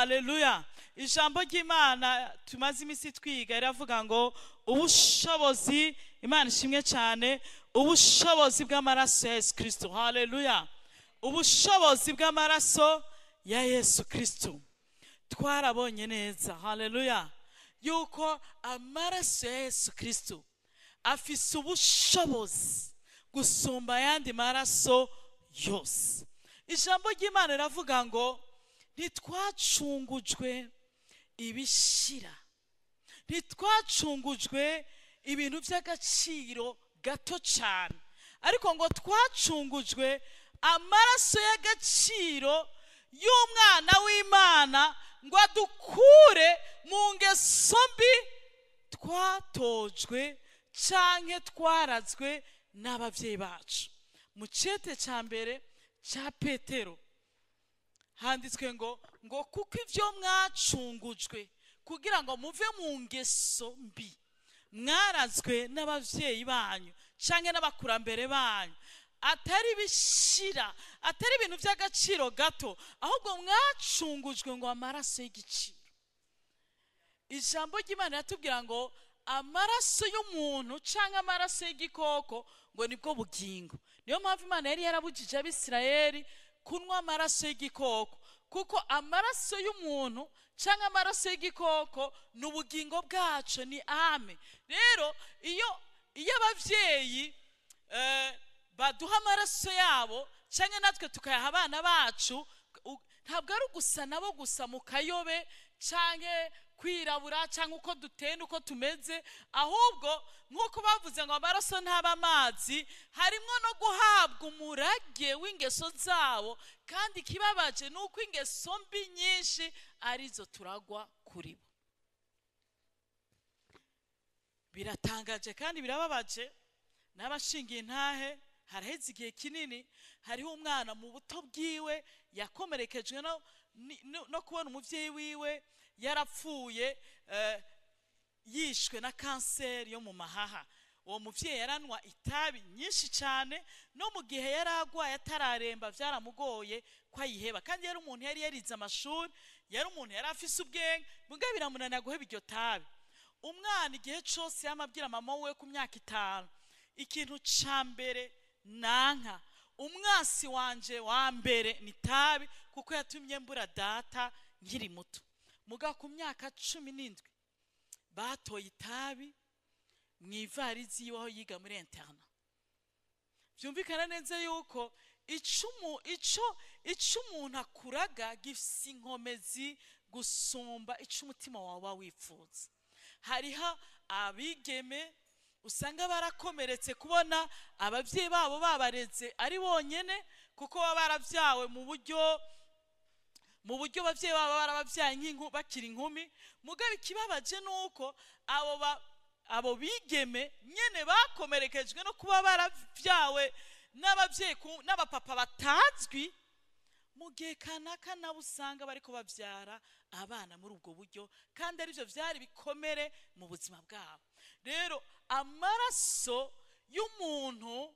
haleluya. Ijambo ry'Imana tumaze imisi twiga iravuga ngo ubushobozi, Imana ishimwe cyane, ubushobozi bw'amaraso ya Yesu Kristo. Haleluya. Ubushobozi bw'amaraso ya Yesu Kristo twarabonye neza, haleluya, yuko amaraso ya Yesu Kristo afise ubushobozi gusumba ayandi maraso yose. Ijambo ry'Imana riravuga ngo ntitwacungujwe ibishira, ntitwacungujwe ibintu by'agaciro gato cyane, ariko ngo twacungujwe amaraso y'agaciro y'umwana w'Imana ngo adukure mu ngeso mbi twatojwe canke twarazwe n'abavyeyi bacu. Mu cete ca mbere ca Petero handitswe ngo kuko ivyo mwacungujwe kugira ngo muve mu ngeso mbi mwarazwe n'abavyeyi banyu canke n'abakurambere banyu, atari bishira, atari ibintu by'agaciro gato, ahubwo mwacungujwe ngo amaraso y'igiciro. Ijambo ry'Imana ratubwira ngo amaraso y'umuntu canke amaraso y'igikoko ngo nibwo bugingo. Niyo mpamvu Imana yari yarabujije Abisirayeli kunywa amaraso y'igikoko, kuko amaraso y'umuntu canke amaraso y'igikoko ni ubugingo bwacu, ni ame. Rero iyo abavyeyi baduha amaraso yabo canke natwe tukayaha abana bacu, ntabwo ari gusa nabo gusa mu kayobe canke kwirabura canke uko dutenda uko tumeze, ahubwo nk'uko bavuze ngo amaraso ntaba amazi, harimwo no guhabwa umurage w'ingeso zabo. Kandi ikibabaje ni uko ingeso mbi nyinshi arizo turagwa kuri bo. Biratangaje kandi birababaje, n'abashingiye intahe haraheze igihe kinini, hariho umwana mu buto bwiwe yakomerekejwe no kubona umuvyeyi wiwe yarapfuye, yishwe na kanseri yo mu mahaha. Uwo muvyeyi yaranwa itabi nyinshi cyane, no mu gihe yaragwaye atararemba byaramugoye ko ayiheba, kandi yari umuntu yari yarize amashuri, yari umuntu yari afise ubwenge, muga biramunanira guheba iryo tabi. Umwana igihe cyose yamabwira mama we ku myaka 5, ikintu ca mbere nanka, umwasi wanje wa mbere ni tabi, kuko yatumye mbura data nkiri muto. Muga ku myaka 17 batoye itabi mw'ivarizi yiwe aho yiga muri interna. Byumvikana neza yuko ico umuntu akuraga gifise inkomezi gusumba ico umutima wawe wifuza. Hariho abigeme usanga barakomeretse kubona abavyeyi babo babareze ari bonyene, kuko baba baravyawe mu buryo abavyeyi babo barabavyaye bakiri inkumi. Mugabe ikibabaje nuko abo bigeme nyene bakomerekejwe no kuba baravyawe n'abavyeyi n'abapapa batazwi, mu gihe kanaka nabo usanga bariko bavyara abana muri ubwo buryo, kandi arivyo vyari bikomere mu buzima bwabo. Rero amaraso y'umuntu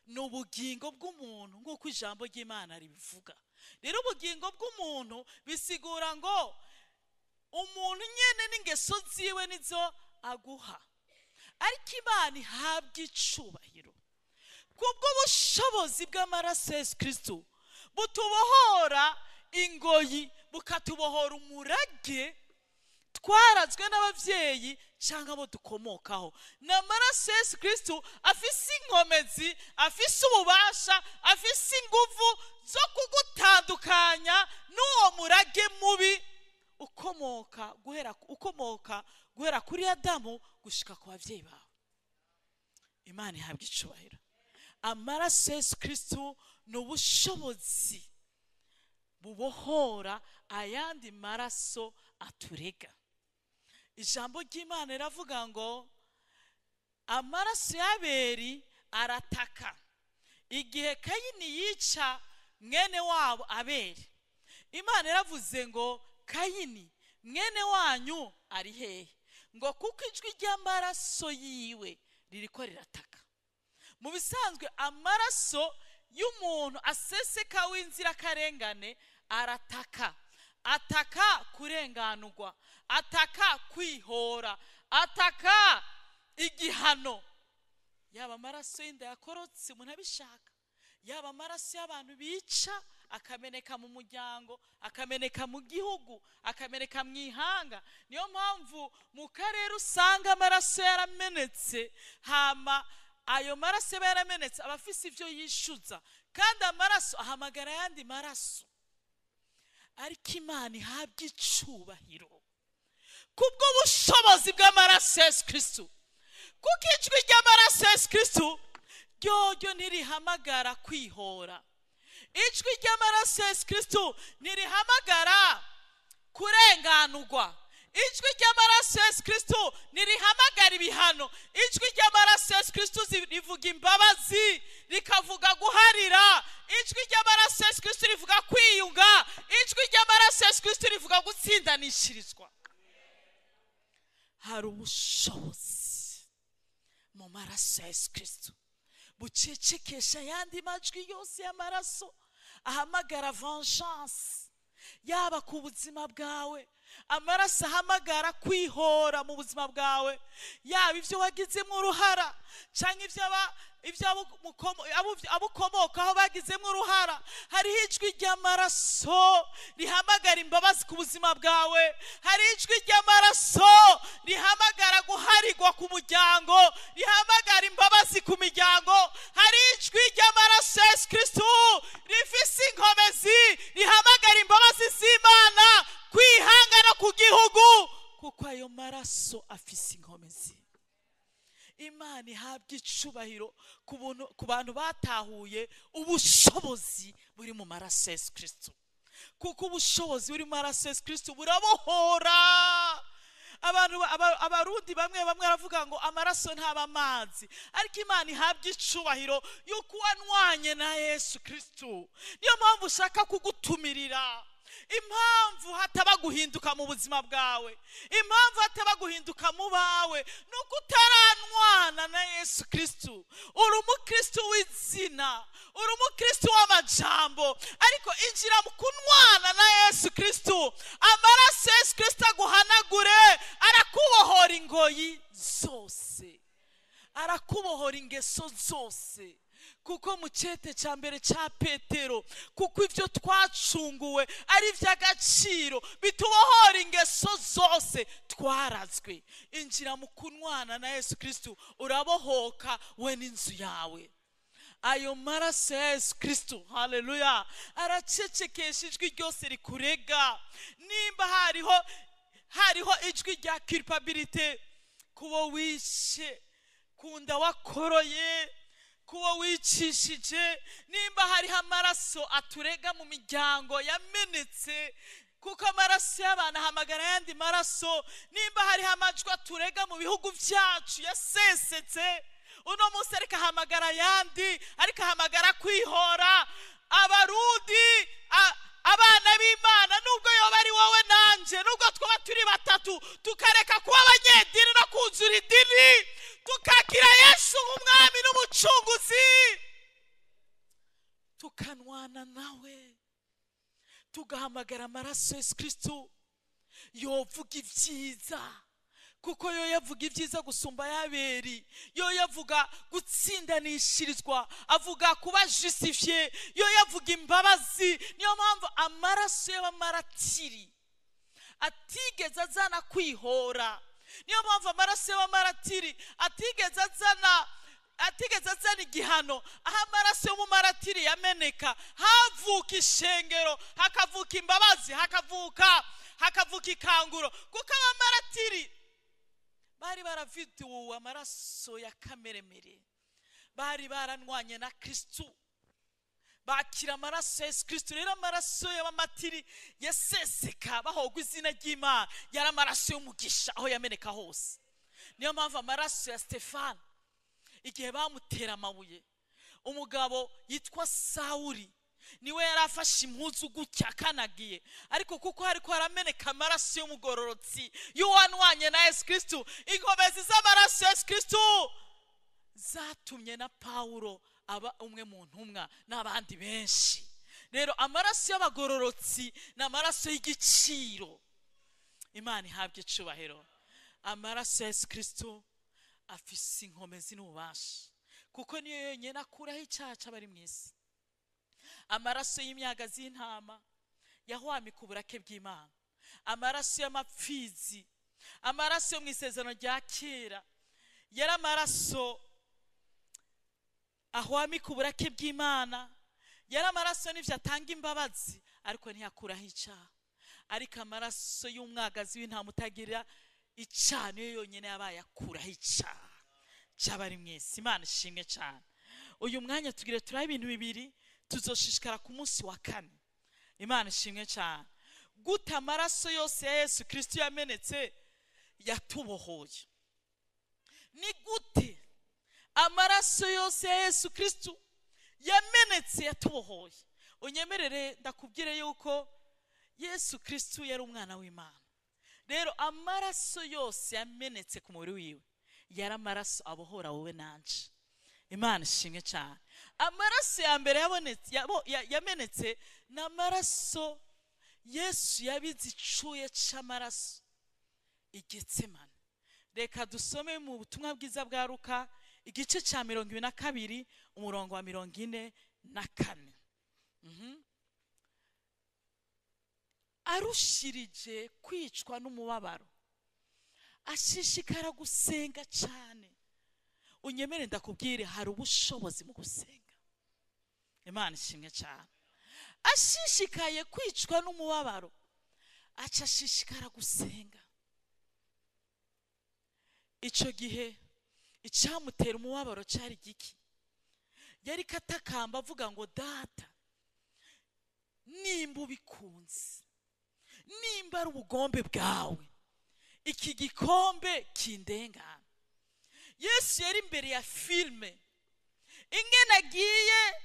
ni ubugingo bw'umuntu nk'uko ijambo ry'Imana ribivuga. Rero ubugingo bw'umuntu bisigura ngo umuntu nyene n'ingeso ziwe nizo aguha, ariko Imana ihabwa icubahiro kubwo bushobozi bw'amaraso ya Yesu Kristo butubohora ingoyi, bukatubohora umurage twarazwe n'abavyeyi cyangwa abo dukomokaho. N'amaraso ya Yesu Kristo afise inkomezi, afise ububasha, afise inguvu zo kugutandukanya n'uwo murage mubi ukomoka guhera kuri Adamu gushika ku bavyeyi bawe. Imana ihabwa icubahiro. Amaraso ya Yesu Kristo ni ubushobozi bubohora ayandi maraso aturega. Ijambo ry'Imana riravuga ngo amaraso y'Abeli arataka igihe Kayini yica mwene wabo Abeli. Imana iravuze ngo Kayini mwene wanyu ari hehe? Ngo kuko ijwi ry'amaraso yiwe ririko rirataka. Mu bisanzwe amaraso y'umuntu aseseka w'inzira karengane arataka, ataka kurenganurwa, ataka kwihora, ataka igihano. Yaba amaraso y'inda yakorotse umuntu abishaka, yaba amaraso y'abantu bica akameneka mu muryango, akameneka mu gihugu, akameneka mu ihanga. Niyo mpamvu mu karere usanga amaraso yaramenetse, hama ayo maraso yaramenetse abafise ivyo yishuza, kandi amaraso ahamagara yandi maraso. Ariko Imana ihabwa icubahiro kubwo bushobozi bw'amaraso ya Yesu Kristo, kuko ijwi ry'amaraso ya Yesu Kristo ryo ntirihamagara kwihora. Ijwi ry'amaraso ya Yesu Kristo ntirihamagara kurenganurwa. Ijwi ry'amaraso ya Yesu Kristo ntirihamagara ibihano. Ijwi ry'amaraso ya Yesu Kristo rivuga imbabazi, rikavuga guharira. Ijwi ry'amaraso ya Yesu Kristo rivuga kwiyunga. Ijwi ry'amaraso ya Yesu Kristo rivuga gutsindanishirizwa. Hari ubushobozi mu maraso ya Yesu Kristo bucecekesha yandi majwi yose y'amaraso ahamagara vengeance yaba ku buzima bwawe. Amaraso ahamagara kwihora mu buzima bwawe, yaba ivyo wagizemo uruhara canke abukomokaho bagizemo uruhara. Hariho ijwi ry'amaraso rihamagara imbabazi ku buzima bwawe. Hari ijwi ry'amaraso rihamagara guharirwa ku muryango, rihamagara imbabazi ku miryango. Hari ijwi ry'amaraso ya Yesu Kristo rifise inkomezi, rihamagara imbabazi z'Imana kwihanga no ku gihugu, kuko ayo maraso afise inkomezi. Imana ihabwa icubahiro ku bantu batahuye ubushobozi buri mu maraso ya Yesu Kristo, kuko ubushobozi buri mu maraso ya Yesu Kristo burabohora. Abarundi bamwe baravuga ngo amaraso ntaba amazi, ariko Imana ihabwa icubahiro yuko wanwanye na Yesu Kristo. Niyo mpamvu ushaka kugutumirira, impamvu hataba guhinduka mu buzima bwawe, impamvu hataba guhinduka mu bawe, nuko utaranwana na Yesu Kristo. Uri umukristo w'izina, uri umukristo w'amajambo, ariko injira mu kunwana na Yesu Kristo. Amaraso ya Yesu Kristo aguhanagure, arakubohora ingoyi zose, arakubohora ingeso zose. Kuko mu cete ca mbere ca Petero, kuko ivyo twacunguwe ari vy'agaciro bitubohora ingeso zose twarazwe. Injira mu kunwana na Yesu Kristo, urabohoka we n'inzu yawe. Ayo maraso ya Yesu Kristo, haleluya, aracecekesha ijwi ryose rikurega. Nimba hariho ijwi rya culpabilité, kubo wishe, kunda wakoroye, kuba wicishije, nimba hariho amaraso aturega mu miryango yamenetse, kuko amaraso y'abantu ahamagara yandi maraso. Nimba hariho amajwi aturega mu bihugu vyacu yasesetse, uno munsi ariko ahamagara yandi, ariko ahamagara kwihora. Abarundi, abana b'Imana, nubwo yoba ari wowe nanje, nubwo twaba turi batatu, tukareka kuba abanyedini no kuzura idini, tukakira Yesu nk'umwami n'umucunguzi, tukanwana nawe, tugahamagara amaraso ya Yesu Kristo yovuga ibyiza, kuko yo yavuga ibyiza gusumba y'aberi. Yo yavuga gutsindanishirizwa, avuga kuba justifié, yo yavuga imbabazi. Niyo mpamvu amaraso y'abamaratiri atigeze azana kwihora. Niyo mpamvu amaraso y'abamaratiri atigeze azana igihano. Aho amaraso y'umumaratiri yameneka, havuka ishengero, hakavuka imbabazi, hakavuka ikanguro. Kuko abamaratiri bari baraviduwe amaraso ya kameremere, bari baranwanye na Kristo, bakira amaraso ya Yesu Kristo. Rero amaraso y'abamatiri yaseseka bahogwa izina ry'Imana, yari amaraso y'umugisha aho yameneka hose. Niyo mpamvu amaraso ya Stefano, igihe bamutera amabuye, umugabo yitwa Sawuli niwe yarafashe impuzu gutya kanagiye, ariko kuko hariko harameneka amaraso y'umugororotsi y'uwanwanye na Yesu Kristo, inkomezi z'amaraso ya Yesu Kristo zatumye na Paulo aba umwe mu ntumwa n'abandi benshi. rero amaraso y'abagororotsi ni amaraso y'igiciro. Imana ihabwe icubahiro. Amaraso ya Yesu Kristo afise inkomezi n'ububasha, kuko niyo yonyene akuraho icyaha c'abari mw'isi. Amaraso y'imyagazi y'intama yahwamika uburake bw'Imana, amaraso y'amapfizi, amaraso yo mw'isezerano rya kera yari amaraso ahwamika uburake bw'Imana, yari amaraso n'ivyo atanga imbabazi, ariko ntiyakuraho icyaha. Ariko amaraso y'umwagazi w'intama utagira icyaha niyo yonyene yabaye akuraho icyaha c'abari mw'isi. Imana ishimwe cyane. Uyu mwanya tugire turabe ibintu bibiri, tuzoshishikara ku munsi wa kane. Imana ishimwe cyane. Gute amaraso yose ya Yesu Kristo yamenetse yatubohoye. Ni gute amaraso yose ya Yesu Kristo yamenetse yatubohoye. Unyemerere ndakubwire yuko Yesu Kristo yari umwana w'Imana. Rero amaraso yose yamenetse ku mubiri wiwe yari amaraso abohora wowe nanje. Imana ishimwe cyane. Amaraso ya mbere yamenetse ni amaraso Yesu yabize icuye c'amaraso i Getsemane. Reka dusome mu butumwa bwiza bwa Luka igice ca 22 umurongo wa 44. Arushirije kwicwa n'umubabaro, ashishikara gusenga cyane. Unyemere ndakubwire hari ubushobozi mu gusenga. Imana ishimwe cyane. Ashishikaye kwicwa n'umubabaro, acashishikara gusenga. Ico gihe icamutera umubabaro cyari giki? Yari katakamba avuga ngo data, nimba ubikunze, nimba ari ubugombe bwawe, iki gikombe kindengana. Yesu yari imbere ya filme ingene agiye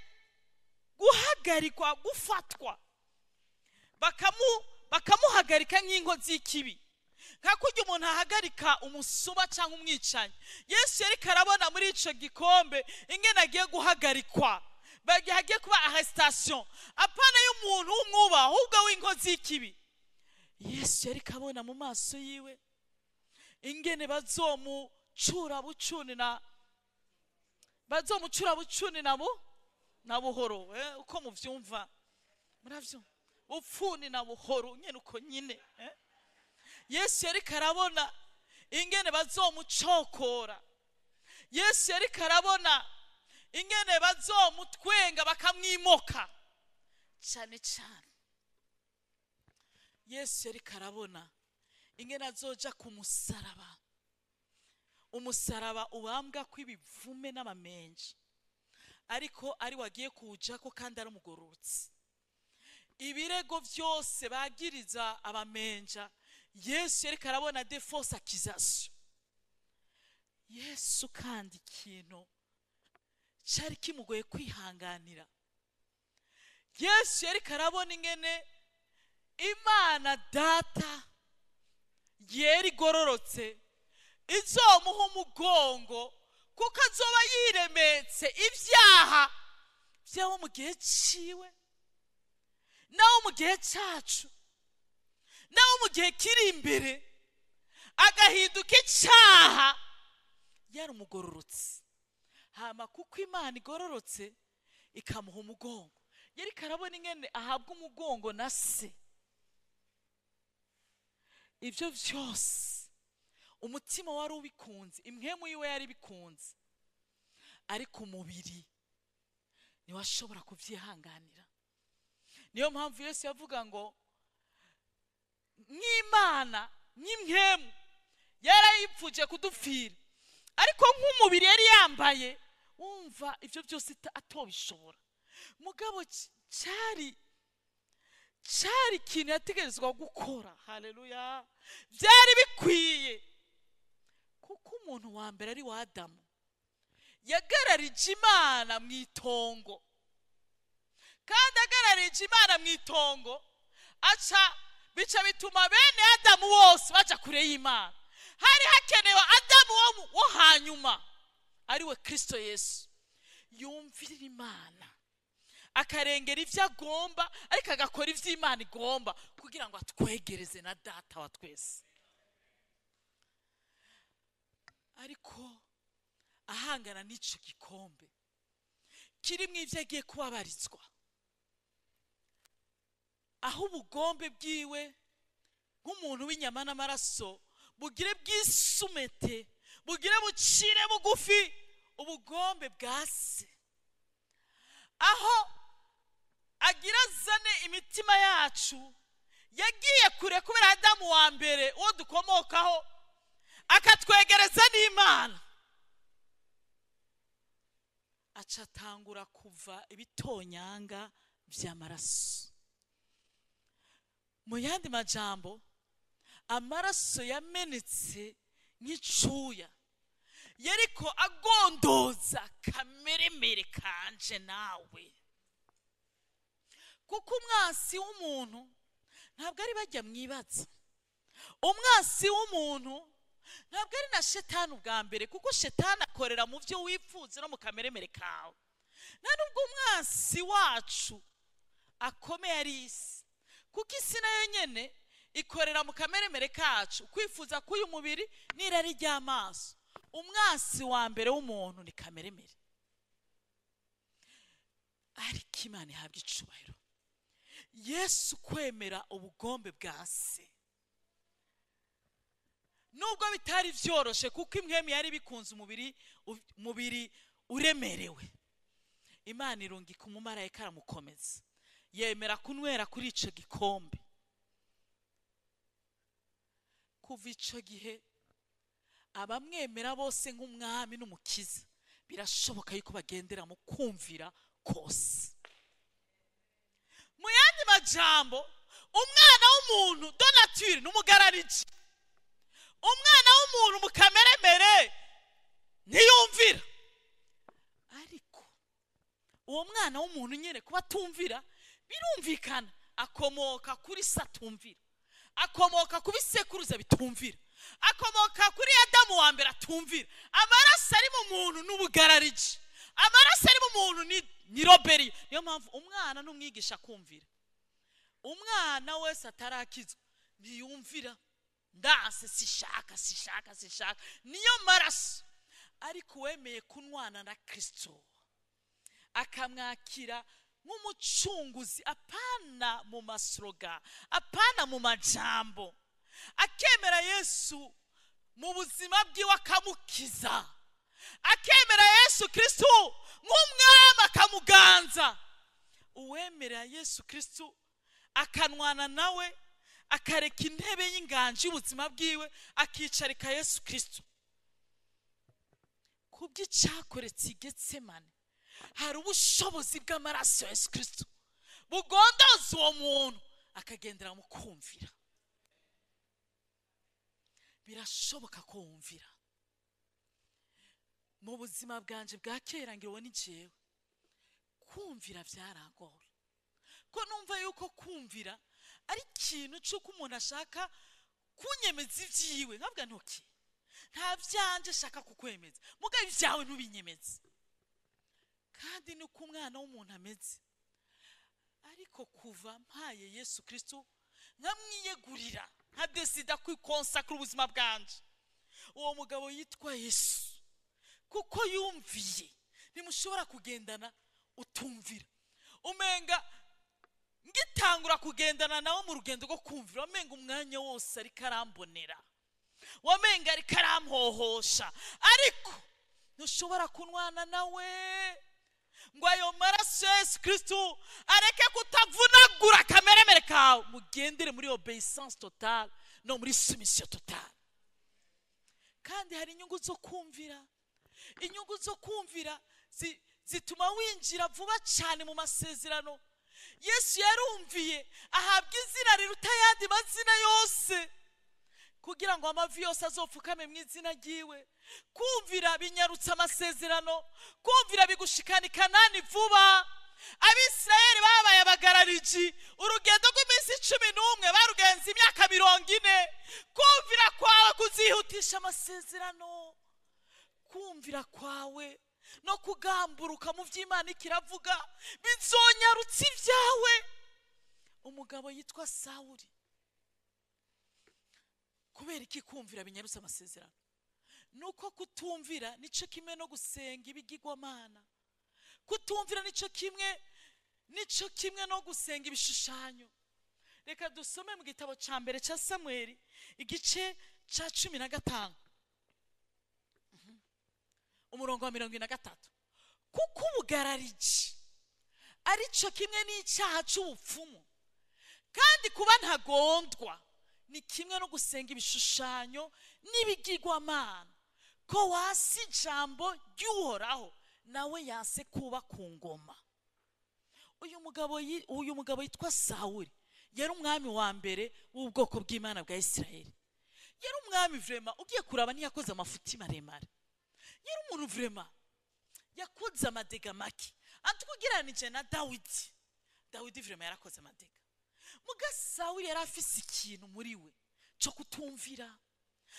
guhagarikwa, gufatwa, bakamuhagarika nk'inkozi y'ikibi, nka kurya umuntu ahagarika umusuma cyangwa umwicanyi. Yesu yari karabona muri ico gikombe ingene agiye guhagarikwa, bagiye kuba arrestation, apana y'umuntu w'umwubaha, ahubwo w'inkozi y'ikibi. Yesu yari kabona mu maso yiwe ingene bazomucura bucuni na buhoro. Uko muvyumva muravyo, upfuni na buhoro nyene uko nyine. Yesu yari karabona ingene bazomucokora. Yesu yari karabona ingene bazomutwenga bakamwimoka cyane cyane. Yesu yari karabona ingene azoja ku musaraba, umusaraba ubambwa kw'ibivume n'amamenje, ariko ari wagiye kujako kandi ari umugororotsi. Ibirego byose bagiriza abamenja, Yesu yari karabona de fausse accusation. Yesu kandi ikintu cyari kimugoye kwihanganira. Yesu yari karabona ingene Imana data yeri gororotse izomuha umugongo, kuko azoba yiremetse ibyaha byawo mu gihe ciwe, nawo mu gihe cacu, nawo mu gihe kiri imbere, agahinduka icyaha. Yari umugororotsi. Hama kuko Imana igororotse ikamuha umugongo, yari karabona ingene ahabwa umugongo na se. Ibyo byose umutima wari ubikunze, imwemu yiwe yari bikunze, ariko umubiri niwashobora kuvyihanganira. Niyo mpamvu Yesu yavuga ngo nk'Imana n'imwemu yarayipfuje kudupfira, ariko nk'umubiri yari yambaye, wumva ibyo byose atobishobora. Mugabo cyari ikintu yategerezwa gukora. Haleluya. Byari bikwiye, kuko umuntu wa mbere ari wa Adamu yagararije Imana mu itongo, kandi agararije Imana mu itongo bica bituma bene Adamu bose baca kure y'Imana. Hari hakenewe Adamu wo hanyuma, ari we Kristo Yesu, yumvira Imana, akarengera ivyo agomba ariko agakora ivyo Imana igomba kugira ngo atwegereze na data wa twese. Ariko ahangana n'ico gikombe kirimwo ivyo agiye kubabarizwa, aho ubugombe bwiwe nk'umuntu w'inyama n'amaraso bugire bwisumete, bugire bucire bugufi ubugombe bwa se, aho agira zane imitima yacu yagiye kure kubera Adamu wa mbere uwo dukomokaho, akatwegereza n'Imana, acatangura kuva ibitonyanga vy'amaraso. Mu yandi majambo, amaraso yamenetse nk'icuya yariko agondoza kameremere kanje nawe, kuko umwasi w'umuntu ntabwo ari bajya mwibaza. Umwasi w'umuntu ntabwo ari na shetani ubwa mbere, kuko shetani akorera mu byo wifuza no mu kameremere kawe. Nta nubwo umwasi wacu akomeye ari isi, kuko isi nayo nyene ikorera mu kameremere kacu, kwifuza k'uyu mubiri n'irari ry'amaso. Umwasi wa mbere w'umuntu ni kameremere. Ariko Imana ihabwa icubahiro, Yesu kwemera ubugombe bwa se, nubwo bitari vyoroshe, kuko impwemu yari bikunze umubiri uremerewe, Imana irungika umumarayika aramukomeza, yemera kunwera kuri ico gikombe. Kuva ico gihe abamwemera bose nk'umwami n'umukiza birashoboka yuko bagendera mu kumvira kose. Mu yandi majambo, umwana w'umuntu donature n'umugarariji, umwana w'umuntu mu kameremere ntiyumvira, ariko uwo mwana w'umuntu nyene kuba atumvira birumvikana, akomoka kuri satumvira, akomoka ku bisekuruza bitumvira, akomoka kuri Adamu wa mbere atumvira. Amaraso ari mu muntu n'ubugarariji, amaraso ari mu muntu ni roberi. Niyo mpamvu umwana n'umwigisha kumvira. Umwana wese atarakizwa ntiyumvira, ndase sishaka, niyo maraso. Ariko wemeye kunwana na Kristo, akamwakira nk'umucunguzi, apana mu masloga, apana mu majambo, akemera Yesu mu buzima bwiwe akamukiza, akemera Yesu Kristo nk'umwami akamuganza. Uwemera Yesu Kristo akanwana nawe, akareka intebe y'inganji y'ubuzima bwiwe akicarika Yesu Kristo, kubw'icyakoretse i Getsemane hari ubushobozi bw'amaraso ya Yesu Kristo bugondoza uwo muntu akagendera mu kumvira. Birashoboka ko wumvira. Mu buzima bwanje bwa kera ngiriwe n'ijewe kumvira vyarangora, ko numva yuko kumvira ari ikintu cy'uko umuntu ashaka kunyemeza ivyiwe, nkabwa ntoki nta vyanje shaka kukwemeza, mugabe ivyawe ntubinyemeze. Kandi nuko umwana w'umuntu ameze. Ariko kuva mpaye Yesu Kristo nkamwiyegurira, nkadesida kwikonsakra ubuzima bwanje, uwo mugabo yitwa Yesu, kuko yumviye, ntimushobora kugendana utumvira. Umenga ngitangura kugendana nawe mu rugendo rwo kumvira, wamenga umwanya wose ari karambonera, wamenga ari karamhohosha, ariko ntushobora kunwana nawe ngo ayo maraso Yesu Kristo areke kutavunagura kameremere kawe, mugendere muri obeissance totale no muri soumission totale. Kandi hari inyungu zo kumvira. Inyungu zo kumvira zituma winjira vuba cyane mu masezerano. Yesu yarumviye ahabwa izina riruta ayandi mazina yose, kugira ngo amavi yose azopfukame mu izina ryiwe. Kumvira binyarutsa amasezerano, kumvira bigushikana i Kanani vuba. Abisirayeli babaye abagarariji, urugendo rw'iminsi 11 barugenza imyaka 40. Kumvira kwawe kuzihutisha amasezerano. Kumvira kwawe no kugamburuka mu by'Imana ikiravuga bizonyarutse ibyawe. Umugabo yitwa Sawuli, kubera iki kumvira binyarutse amasezerano? Nuko kutumvira nico kimwe no gusenga ibigirwamana. Kutumvira nico kimwe no gusenga ibishushanyo. Reka dusome mu gitabo ca mbere ca Samueli igice ca 15 umurongo wa 23. Kuko ubugarariji arico kimwe n'icyaha c'ubupfumu, kandi kuba ntagondwa ni kimwe no gusenga ibishushanyo n'ibigirwamana. Ko wasi ijambo ry'Uhoraho nawe yase kuba ku ngoma. Uyu mugabo yitwa Sawuli yari umwami wa mbere w'ubwoko bw'Imana bwa Isirayeli. Yari umwami vrema, ugiye kuraba ntiyakoze amafuti maremare. Yari umuntu vrema yakoze amadega make, antukugiranije na Dawidi. Dawidi vrema yarakoze amadega. Muga Sawuli yari afise ikintu muri we cyo kutumvira.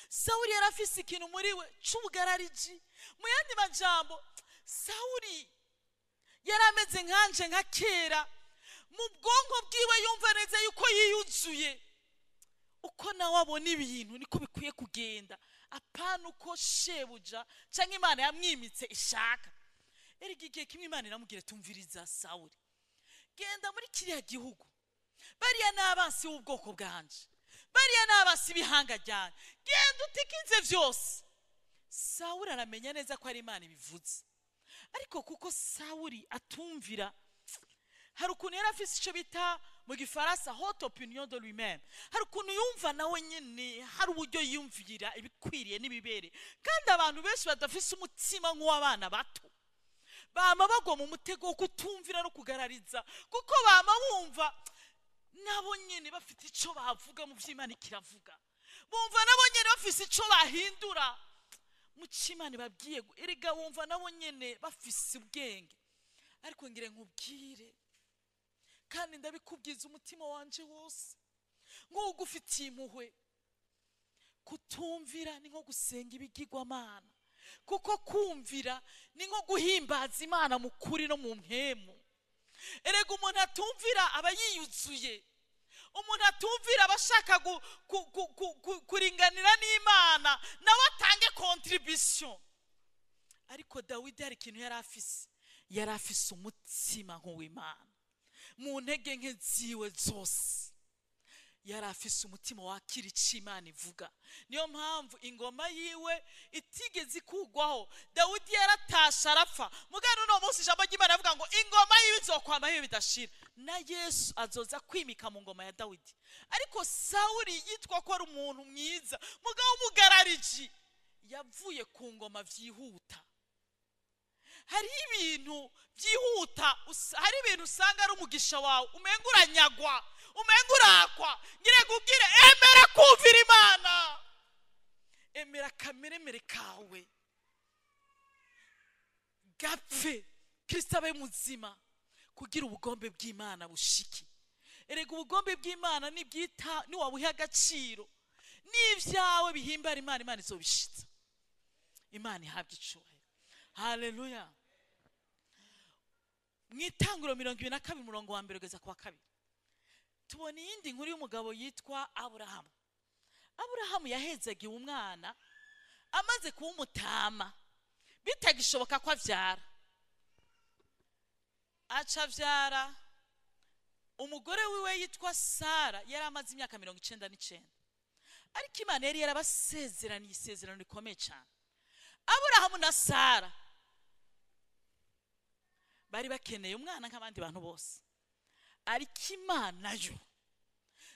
Sawuli yari afise ikintu muri we c'ubugarariji. Mu yandi majambo, Sawuli yari ameze nkanje nka kera. Mu bwonko bwiwe yumva neza yuko yiyuzuye. Uko nawe abona ibintu niko bikwiye kugenda, apana uko shebuja canke Imana yamwimitse ishaka. Erega igihe kimwe Imana iramubwira tumviriza Sawuli, genda muri kiriya gihugu, bariya n'abansi b'ubwoko bwanje, bariya n'abansi b'ihanga ryanje, genda utikize vyose. Sawuli aramenya neza ko ari Imana ibivuze, ariko kuko Sawuli atumvira, hari ukuntu yari afise ico bita mu gifaransa haute opinion de lui-même. Hari ukuntu yumva nawe nyene hari uburyo yumvira ibikwiriye n'ibibere. Kandi abantu benshi badafise umutima nk'uw'abana bato bama bagwa mu mutego wo kutumvira no kugarariza, kuko bama bumva nabo nyene bafite ico bavuga mu vy'Imana ikiravuga, bumva nabo nyene bafise ico bahindura mu c'Imana babwiye. Erega wumva nabo nyene bafise ubwenge, ariko ngire nkubwire kandi ndabikubwiza umutima wanje wose, nk'ugufitiye impuhwe, kutumvira ni nko gusenga ibigirwamana, kuko kumvira ni nko guhimbaza Imana mu kuri no mu mpemu. Erega umuntu atumvira aba yiyuzuye, umuntu atumvira aba ashaka kuringanira n'Imana nawe atange contribution. Ariko Dawidi hari ikintu yari afise umutima nk'uw'Imana. Mu ntege nke ziwe zose yari afise umutima wakira ico Imana ivuga. Niyo mpamvu ingoma yiwe itigeze ikugwaho. Dawidi yaratashe arapfa, mugano no munsi ijambo ry'Imana avuga ngo ingoma yiwe izokwama yiwe bidashira, na Yesu azoza kwimika mu ngoma ya Dawidi. Ariko Sawuli yitwa ko ari umuntu mwiza, mugabo umugarariji, yavuye ku ngoma vyihuta. Hari ibintu byihuta, hari ibintu usanga ari umugisha wawe umenga uranyagwa, umenga urakwa. Ngire kubwire, emera kumvira Imana, emera kameremere kawe gapfe, Kristo abe muzima, kugira ubugombe bw'Imana bushiki. Erega ubugombe bw'Imana nibyita niwabuha agaciro, n'ivyawe bihimbara Imana, Imana izobishitsa. Imana ihabwe icubahiro. Haleluya. Mwitanguro 22 umurongo wa mbere kugeza kwa kabiri tubona iyindi nkuru y'umugabo yitwa Aburahamu. Aburahamu yahezagiye umwana amaze kuba umutama, bitagishoboka ko avyara. Aca avyara umugore wiwe yitwa Sara, yari amaze imyaka 99. Ariko Imana yari yarabasezeraniye isezerano rikomeye cyane. Aburahamu na Sara bari bakeneye umwana nk'abandi bantu bose, ariko Imana yo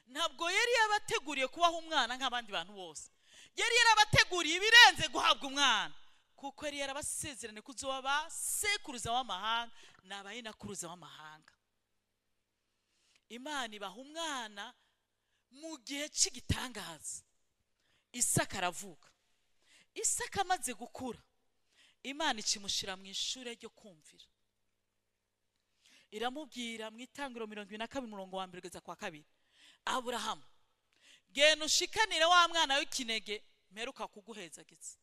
ntabwo yari yabateguriye kubaho umwana nk'abandi bantu bose. Yari yarabateguriye ibirenze guhabwa umwana, kuko yari yarabasezerane kuzoba sekuruza w'amahanga n'abayinakuruza w'amahanga. Imana ibaha umwana mu gihe cy'igitangaza. Isaka aravuka. Isaka amaze gukura, Imana ikimushira mu ishure ryo kumvira. Iramubwira mu Itanguriro 22 umurongo wa mbere kugeza kwa kabiri, Aburahamu, genda ushikanire wa mwana w'ikinege mperuka kuguhezagiza.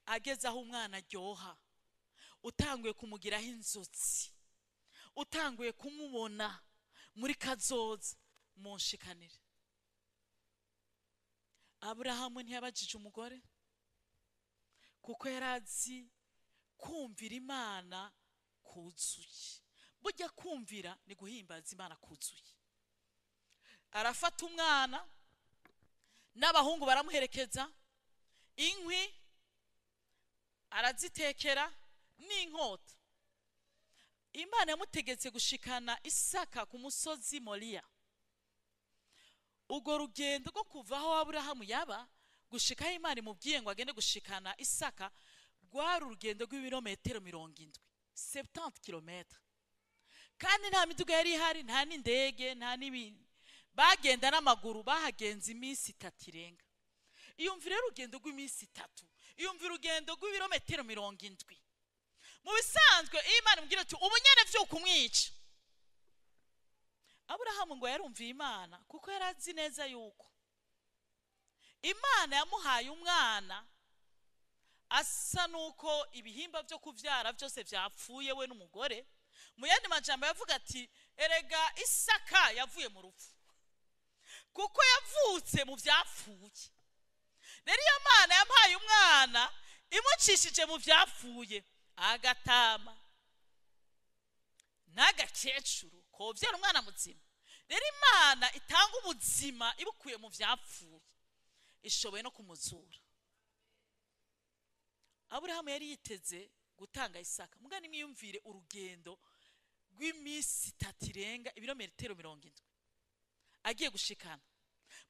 Ageze aho umwana aryoha, utanguye kumugiraho inzozi, utanguye kumubona muri kazoza, munshikanire. Aburahamu ntiyabajije umugore kuko yarazi kumvira Imana kuzuye. Burya kumvira ni guhimbaza Imana kuzuye. Arafata umwana n'abahungu baramuherekeza, inkwi arazitekera n'inkota. Imana yamutegetse gushikana Isaka ku musozi Moriya. Ubwo rugendo rwo kuva aho Aburahamu yaba gushikaho Imana imubwiye ngo agende gushikana Isaka rwari urugendo rw'ibirometero 70 kilometero. Kandi nta miduga yari ihari, nta n'indege, nta n'ibindi, bagenda n'amaguru, bahagenza iminsi 3 irenga. Iyumvire urugendo rw'iminsi 3, iyumvire urugendo rw'ibirometero 70. Mu bisanzwe Imana imubwira ati ubu nyene vyuko umwica. Aburahamu ngo yarumviye Imana kuko yarazi neza yuko Imana yamuhaye umwana asa nuko ibihimba byo kuvyara byose vyapfuye we n'umugore. Mu yandi majambo yavuga ati erega Isaka yavuye mu rupfu kuko yavutse mu vyapfuye. Rero iyo Imana yampaye umwana imucishije mu vyapfuye, agatama n'agakecuru ko vyara umwana muzima. Rero Imana itanga ubuzima ibukuye mu vyapfuye, ishoboye no kumuzura. Aburahamu yari yiteze gutanga Isaka. Mugani mwiyumvire urugendo rw'iminsi 3 irenga ibirometero 70 agiye gushikana.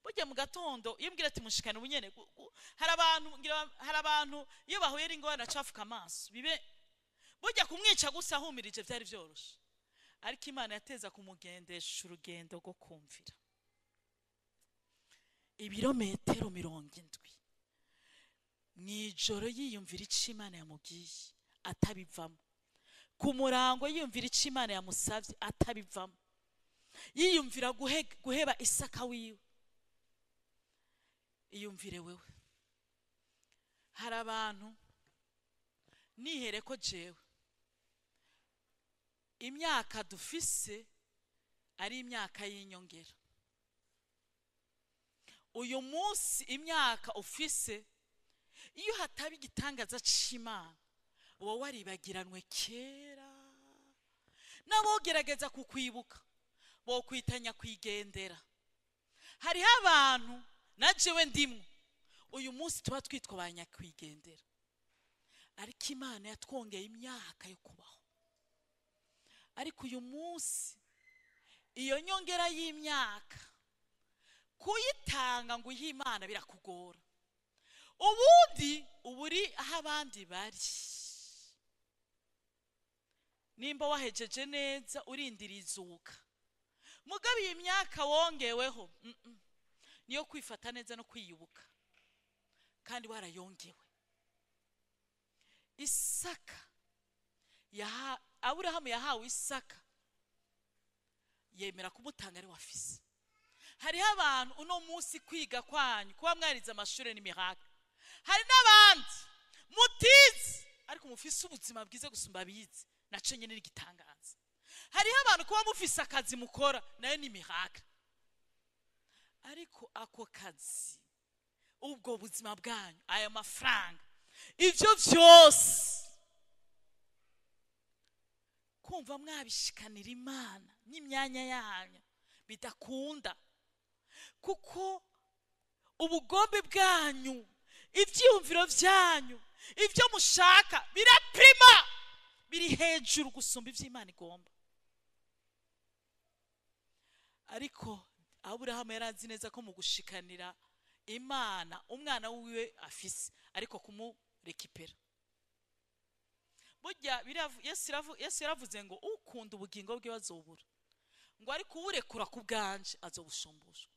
Burya mu gatondo yimbwira ati mushikana ubunyene, hari abantu iyo bahuye n'ingorane acafuka amaso bibe burya kumwica gusa ahumirije byari byoroshe. Ariko Imana yateza kumugendesha urugendo rwo kumvira ibirometero 70 mwijoro, yiyumvira ico Imana yamubwiye atabivamo, ku murango yiyumvira ico Imana yamusavye atabivamo, yiyumvira guheba Isaka wiwe. Iyumvire wewe, hari abantu nihere ko jewe imyaka dufise ari imyaka y'inyongera. Uyu munsi imyaka ufise iyo hataba igitangaza c'Imana uba waribagiranwe kera. Nabogerageza kukwibuka bo kwitanya kwigendera. Hariho abantu najewe ndimwe uyu munsi tuba twitwa banyakwigendera, ariko Imana yatwongeye imyaka yo kubaho. Ariko uyu munsi iyo nyongera y'imyaka kuyitanga ngo uyihe Imana birakugora. Ubundi uburi aho abandi bari, nimba wahejeje neza urindirizuka. Mugabe iyi myaka wongeweho niyo kwifata neza no kwiyubuka, kandi warayongewe. Isaka Aburahamu yahawe Isaka yemera kumutanga ari wafise. Hariho abantu uno munsi kwiga kwanyu kuba mwarize amashuri ni miracle. Hari n'abandi mutizi ariko mufise ubuzima bwiza gusumba abizi, naco nyene n'igitangaza. Hariho abantu kuba mufise akazi mukora nayo ni miracle. Ariko ako kazi, ubwo buzima bwanyu, aya mafaranga, ivyo vyose kumva mwabishikanira Imana n'imyanya yanyu bidakunda, kuko ubugombe bwanyu, ivyiyumviro vyanyu, ivyo mushaka birapima, biri hejuru gusumba ivy'Imana igomba. Ariko Aburahamu yarazi neza ko mu gushikanira Imana umwana wiwe afise ariko kumurekipera. Burya Yesu yaravuze ngo ukunda ubugingo bwe bazobura, ngo ariko uburekura ku bwanje azobushumbusha.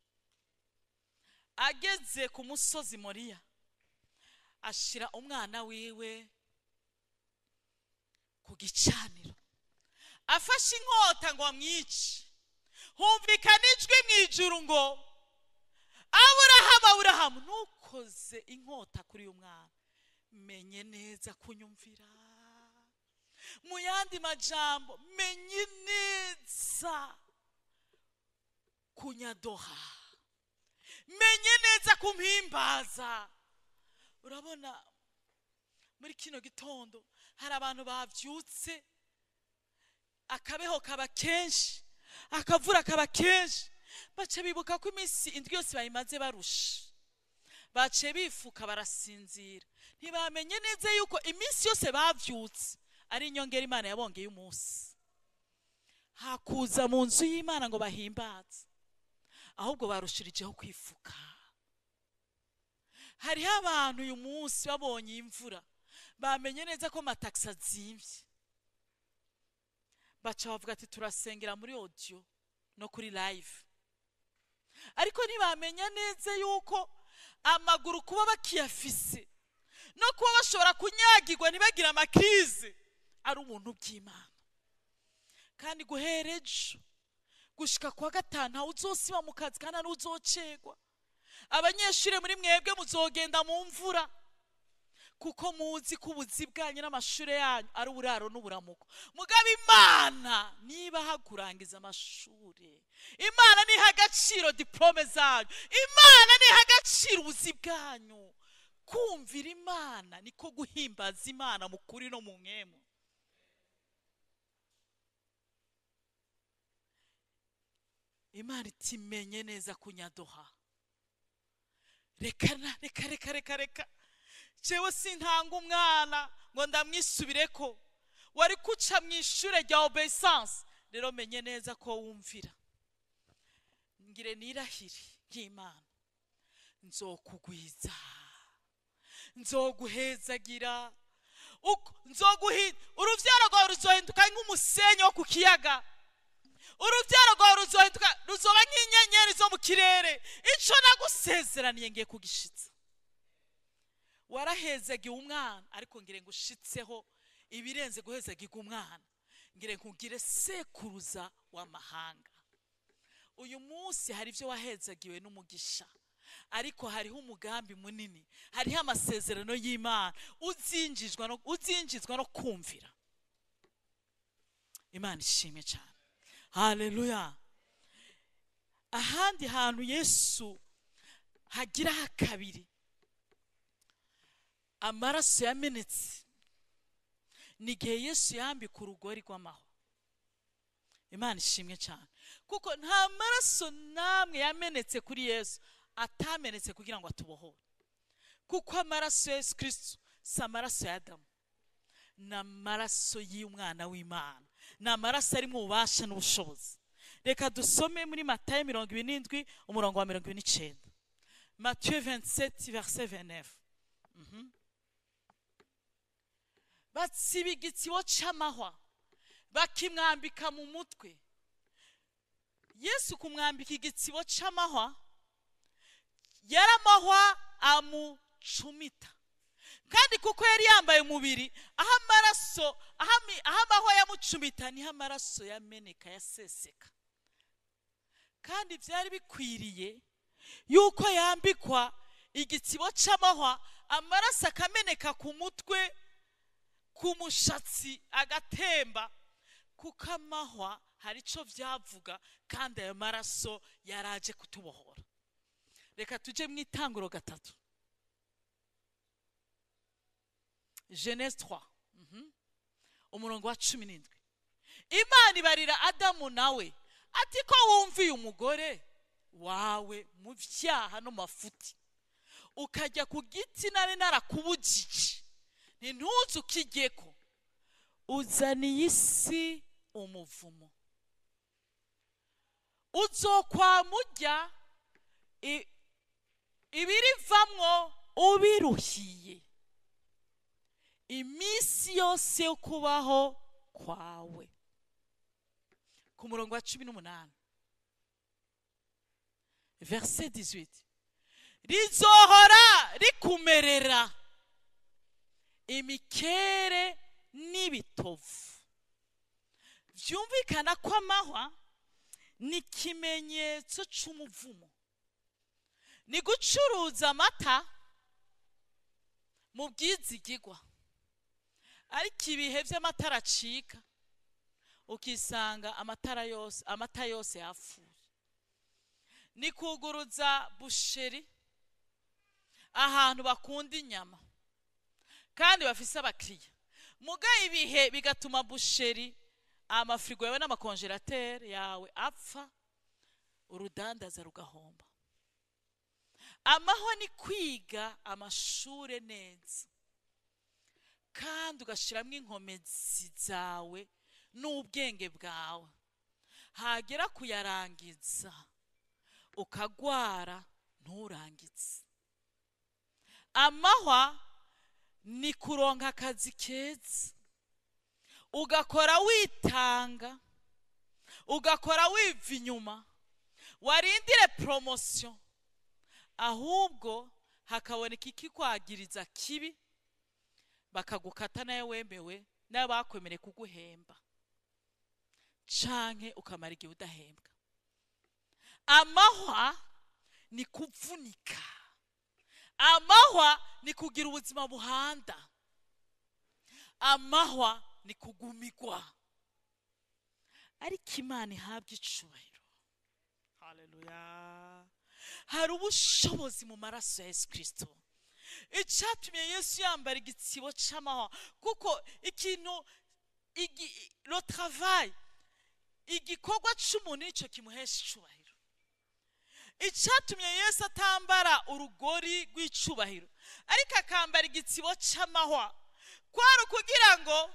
Ageze ku musozi Moriya ashira umwana wiwe ku gicaniro, afashe inkota ngo amwice. Humvikana ijwi mwijuru ngo Aburahamu, nukoze inkota kuri uyu mwana menye neza kunyumvira. yandi majambo menye neza kunyadoha, menye neza kumpimbaza. Urabona muri kino gitondo hari abantu bavyutse, akabeho kaba kenshi, akavura kaba kenshi, bace bibuka ko iminsi indwi yose bayimaze barusha, bace bifuka barasinzira, ntibamenye neza yuko iminsi yose bavyutse ari inyongera Imana yabongeye umunsi. Hakuza mu nzu y'Imana ngo bahimbaze, ahubwo barushirijeho kwifuka. Hariho abantu uyu munsi babonye imvura, bamenye neza ko amataxi azimvye, baca bavuga ati turasengera muri audio no kuri live, ariko ntibamenya neza yuko amaguru kuba bakiyafise no kuba bashobora kunyagirwa ntibagira amakrize ari ubuntu bw'Imana. Kandi guhereje gushika kwa gatanu aho uzosiba mu kazi kandi uzocegwa. Abanyeshuri muri mwebwe muzogenda mu mvura, kuko muzi ko ubuzi bwanyu n'amashure yanyu ari uburaro n'uburamuko. Mugabo Imana niba hakurangiza amashure, Imana niha agaciro diplome zanyu, Imana niha agaciro ubuzi bwanyu. Kumvira Imana niko guhimbaza Imana mu kuri no mu mwemu. Imana itimenye neza kunyadoha. Reka jewe sintanga umwana ngo ndamwisubireko, wari kuca mwishure rya obeissance. Rero menye neza ko wumvira. Ngire nirahiri y'Imana, nzokugwiza, nzoguhezagira, uruvyaro rwawe ruzohinduka nk'umusenyi wo ku kiyaga, uruvyaro rwawe ruzoba nk'inyenyeri zo mu kirere. Ico nagusezeraniye ngiye kugishitsa. Warahezagiye umwana, ariko ngire ngushitseho ibirenze guhezagirwa umwana, ngire nkugire sekuruza w'amahanga. Uyu munsi hari ivyo wahezagiwe n'umugisha, ariko hariho umugambi munini, hariho amasezerano y'Imana uzinjizwa no kumvira. Imana ishimye cyane. Haleluya. Ahandi hantu Yesu hagira hakabiri amaraso yamenetse, nigihe Yesu yambika urugori rw'amahwa. Imana ishimwe cyane, kuko nta maraso namwe yamenetse kuri Yesu atamenetse kugira ngo atubohore. Kuko amaraso ya Yesu Kristo si amaraso ya Adamu, na amaraso y'umwana w'Imana, na amaraso ari mu bubasha n'ubushobozi. Reka dusome muri Matayo 27 umurongo wa 29. Matthieu 27 verset 29. Batsiba igitsibo c'amahwa bakimwambika mu mutwe. Yesu kumwambika igitsibo c'amahwa, yari amahwa amucumita, kandi kuko yari yambaye umubiri, aho amahwa yamucumita niho amaraso yameneka yaseseka. Kandi byari bikwiriye yuko yambikwa igitsibo c'amahwa, amaraso akameneka ku mutwe, ku mushatsi agatemba, kuko amahwa hari ico vyavuga, kandi ayo maraso yaraje kutubohora. Reka tuje mu Itanguriro 3, Genèse 3 umurongo wa 17. Imana ibarira Adamu nawe ati ko wumviye umugore wawe mu vyaha no mafuti, ukajya ku giti nari narakubujije, ntuze ukigeko, uzaniye isi umuvumo. Uzokwamurya ibirivamwo ubiruhiye iminsi yose yo kubaho kwawe. Ku murongo wa 18 verset 18, rizohora rikumerera imikere n'ibitovu. Vyumvikana ko amahwa ni ikimenyetso c'umuvumo, ni gucuruza amata mu bwizigirwa, ariko ibihe vy'amata aracika ukisanga amata yose yapfuye. Ni kuguruza busheri ahantu bakunda inyama kandi bafise abakiriya, mugaye ibihe bigatuma busheri amafrigo yawe n'amakonjerateri yawe apfa, urudandaza rugahomba. Amahwa ni kwiga amashure neza kandi ugashiramwo inkomezi zawe n'ubwenge bwawe, hagera kuyarangiza ukagwara nturangize. Amahwa ni kuronka akazi keza, ugakora witanga, ugakora wiva inyuma, warindire promotion, ahubwo hakaboneka ikikwagiriza kibi bakagukata nawe wemewe n'abakwemereye kuguhemba, canke ukamara igihe udahembwa. Amahwa ni kuvunika, amahwa ni kugira ubuzima buhanda, amahwa ni kugumigwa. Ariko Imana ihabwa icubahiro. Haleluya. Hari ubushobozi mu maraso ya Yesu Kristo. Icatumye Yesu yambara igitsibo c'amahwa, kuko ikintu le travail, igikorwa c'umuntu nico kimuhesha icubahiro. Icatumye Yesu atambara urugori rw'icubahiro ariko akambara igitsibo c'amahwa, kwari kugira ngo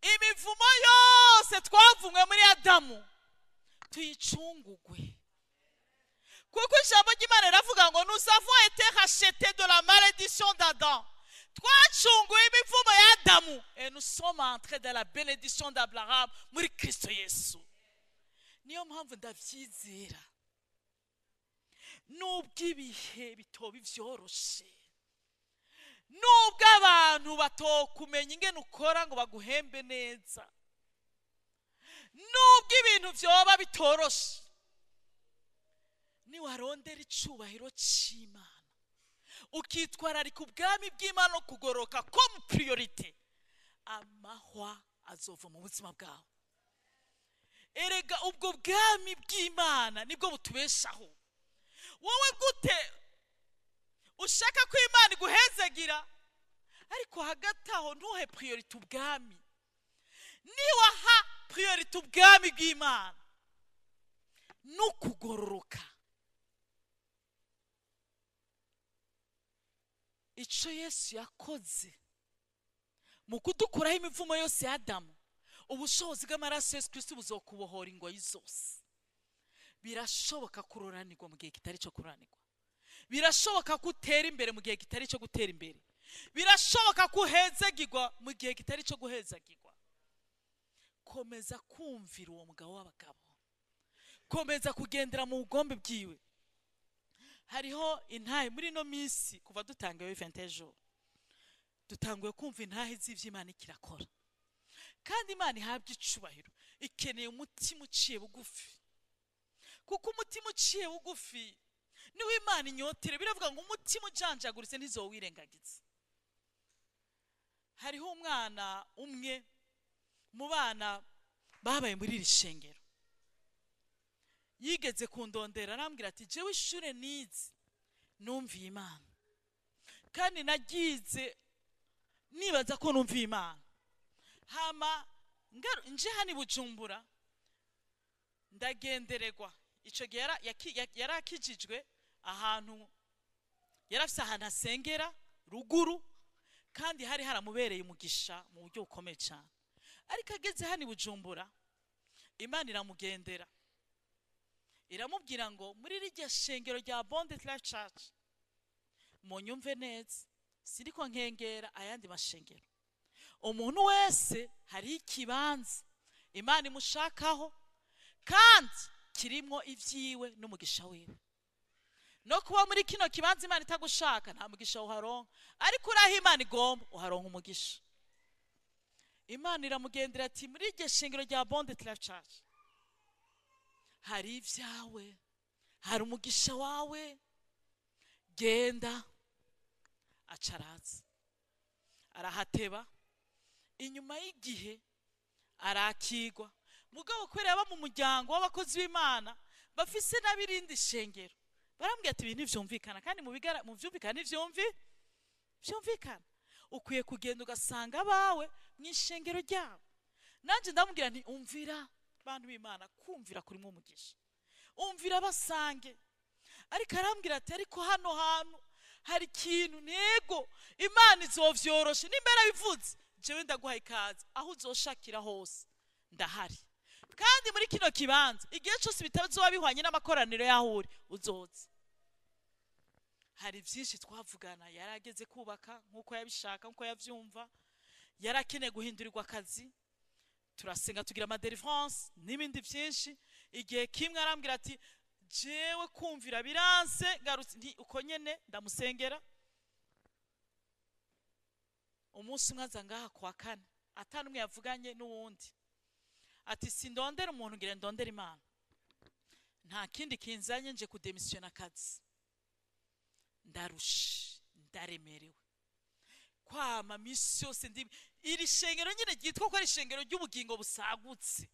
imivumo yose twavumwe muri Adamu tuyicungugwe. Kuko ijambo ry'Imana riravuga ngo nous avons été rachetés de la malédiction d'Adam. Twacunguwe imivumo ya Adamu et nous sommes entrés dans la bénédiction d'Abraham muri Kristo Yesu. Niyo mpamvu ndavyizera, nubwo ibihe bitoba ivyoroshe, nubwo abantu batokumenya ingene ukora ngo baguhembe neza, nubwo ibintu vyoba bitoroshe, niwarondera icubahiro c'Imana ukitwararika ubwami bw'Imana no kugoroka comme priorité, amahwa azova mu buzima bwawe. Erega ubwo bwami bw'Imana nibwo butubeshaho. Wowe gute ushaka ko Imana iguhezagira ariko hagati aho ntuhe priorité ubwami? Niwaha priorité ubwami bw'Imana n'ukugororoka, ico Yesu yakoze mu kudukuraho imivumo yose ya Adamu, ubushobozi bw'amaraso Yesu Kristo buzokubohora ingoyi zose. Birashoboka kuroranirwa mu gihe kitari cyo kuroranirwa, birashoboka gutera imbere mu gihe kitari cyo gutera imbere, birashoboka kuhezagirwa mu gihe kitari cyo guhezagirwa. Komeza kumvira uwo mugabo w'abagabo, komeza kugendera mu bugombe bwiwe. Hariho intahe muri no misi kuva dutangiye 21 jours, dutanguye kumva intahe z'ivy'Imana ikirakora, kandi Imana ihabwa icubahiro. Ikeneye umutima uciye bugufi, kuko umutima uciye bugufi niwo Imana inyotera. Biravuga ngo umutima ujanjaguritse ntizowirengagiza. Hariho umwana umwe mu bana babaye muri iri shengero, yigeze kundondera arambwira ati jewe ishure nize numviye Imana, kandi nagize nibaza ko numviye Imana, hama nje hani Bujumbura ndagendererwa. Ico gihe yarakijijwe ahantu, yarafise ahantu asengera ruguru, kandi hari haramubereye umugisha mu buryo bukomeye cyane. Ariko ageze hani Bujumbura, Imana iramugendera iramubwira ngo muri rirya shengero rya Abundant Life Church munyumve neza, siriko nkengera ayandi mashengero, umuntu wese hari ikibanza Imana imushakaho kandi kirimo ivyiwe n'umugisha wiwe. No kuba muri kino kibanza Imana itagushaka nta mugisha uharonka, ariko uraho Imana igomba uharonka umugisha. Imana iramugendera ati muri iryo shengero rya Abundant Life Church hari ivyawe, hari umugisha wawe, genda. Acaraza arahateba, inyuma y'igihe arakigwa. Mugabo kubera yaba mu muryango w'abakozi b'Imana bafise n'abirindi shengero, barambwira ati ibintu vyumvikana, kandi mu vyumvikana vyumvikana. Ukwiye kugenda ugasanga abawe mu ishengero ryabo. Nanje ndamubwira nti umvira bantu b'Imana, kumvira kurimo umugisha, umvira basange. Ariko arambwira ati ariko hano hantu hari ikintu nego Imana izovyoroshe, nimbera bivuze jewe ndaguha ikaze, aho uzoshakira hose ndahari. Kandi muri kino kibanza igihe cyose bitazoba bihwanye n'amakoraniro y'ahuri uzoze. Hari byinshi twavugana, yarageze kubaka nkuko yabishaka, nkuko yavyumva, yarakene guhindurirwa akazi, turasenga tugira ama deliverance n'ibindi byinshi. Igihe kimwe arambwira ati jewe kumvira biranse, garutse nti uko nyene ndamusengera. Umunsi umwe aza ngaha kwa kane, atanumwe yavuganye n'uwundi, ati sindondera umuntu ngire ndondera Imana, nta kindi kinzanye nje kudemisiona akazi, ndarushe ndaremerewe kwama misi yose ndi iri shengero nyine ryitwa ko ari shengero ry'ubugingo busagutse.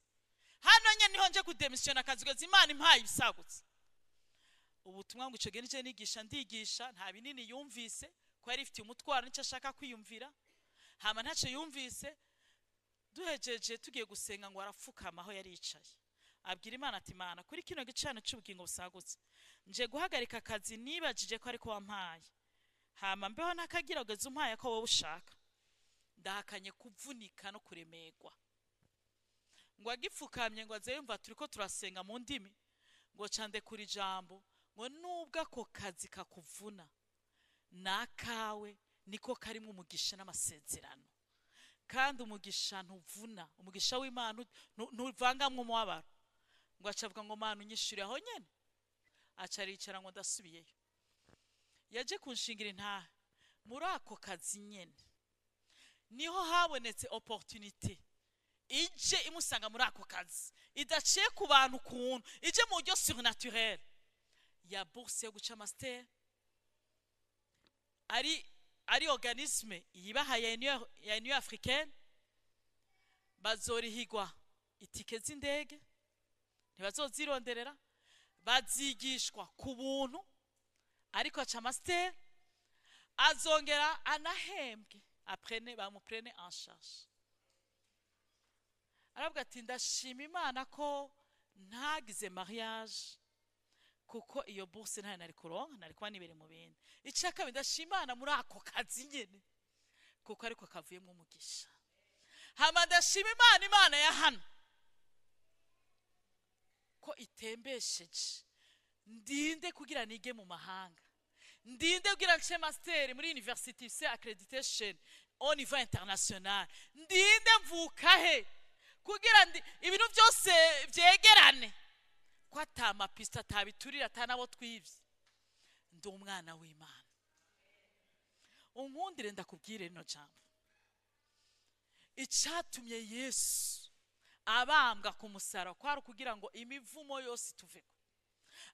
Hano nyene niho nje kudemisiona akazi kwezi Imana impaye bisagutse. Ubutumwa ngo ico genije nigisha ndigisha, nta binini yumvise ko yari ifite umutwaro nico ashaka kwiyumvira, hama ntaco yumvise. Duhejeje tugiye gusenga ngo arapfukama aho yari yicaye, abwira Imana ati Imana, kuri kino gicano cy'ubugingo busagutse nje guhagarika akazi nibajije ko ariko wampaye, hama mbeho nakagira ugeze umpaye ko wowe ushaka, ndahakanye kuvunika no kuremegwa. Ngo agipfukamye ngo aze yumva turiko turasenga mu ndimi, ngo cande kuri jambo ngo nubwo ako kazi kakuvuna nakawe niko karimo umugisha n'amasezerano, kandi umugisha ntuvuna, umugisha w'Imana ntuvangamwe umubabaro. Ngo acavuga ngo Mana unyishuri aho nyene, acaricara ngo ndasubiyeyo. Yaje kunshingira intahe muri ako kazi nyene, niho habonetse opportunité ije imusanga muri ako kazi, idaciye ku bantu kuntu, ije mu buryo surnaturel, ya bourse yo guca master, ari organisme yibaha ya Union Africaine, bazorihigwa itike z'indege, ntibazozironderera, bazigishwa ku buntu, ariko aca master, azongera anahembwe bamuprene en charge. Aravuga ati ndashima Imana ko ntagize mariage, kuko iyo bourse nta nari kuronka, nari kuba nibere mu bindi. Icaka ndashima Imana muri ako kazi nyene, kuko ariko kavuyemo umugisha. Hama ndashima Imana ya hano ko itembesheje, ndinde kugira nige mu mahanga, ndinde kugira nce master muri university c'est accreditation au niveau international, ndinde mvuka he kugira ibintu byose byegerane, ko atama pista tabiturira atanabo twivye. Ndi umwana w'Imana. Unkundire ndakubwire no jambo, icatumye Yesu abambwa ku musara kwari kugira ngo imivumo yose tuveko.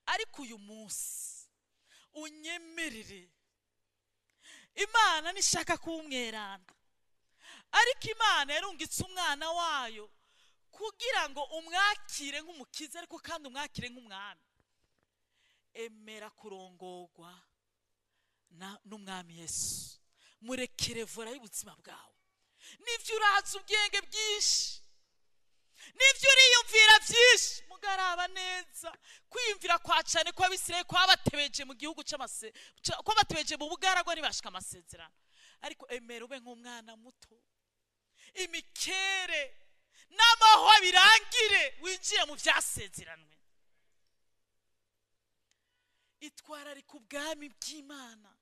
Ariko uyu munsi unyemerere, Imana nishaka kumweranda, ariko Imana yarungitse umwana wayo kugira ngo umwakire nk'umukiza, ariko kandi umwakire nk'umwami. Emera kurongorwa n'umwami Yesu, murekere vora y'ubuzima bwawe. Nivyo uraza ubwenge bwinshi, nivyo uriyumvira byinshi, mugaraba neza kwiyumvira kwa cyane kwa Bisirayeli kwabatebeje mu gihugu kwabatebeje mu bugaragwa nibashika amasezerano. Ariko emera ube nk'umwana muto, imikere n'amahwa birangire, winjiye mu byasezeranwe. Itwararike ubwami bw'Imana,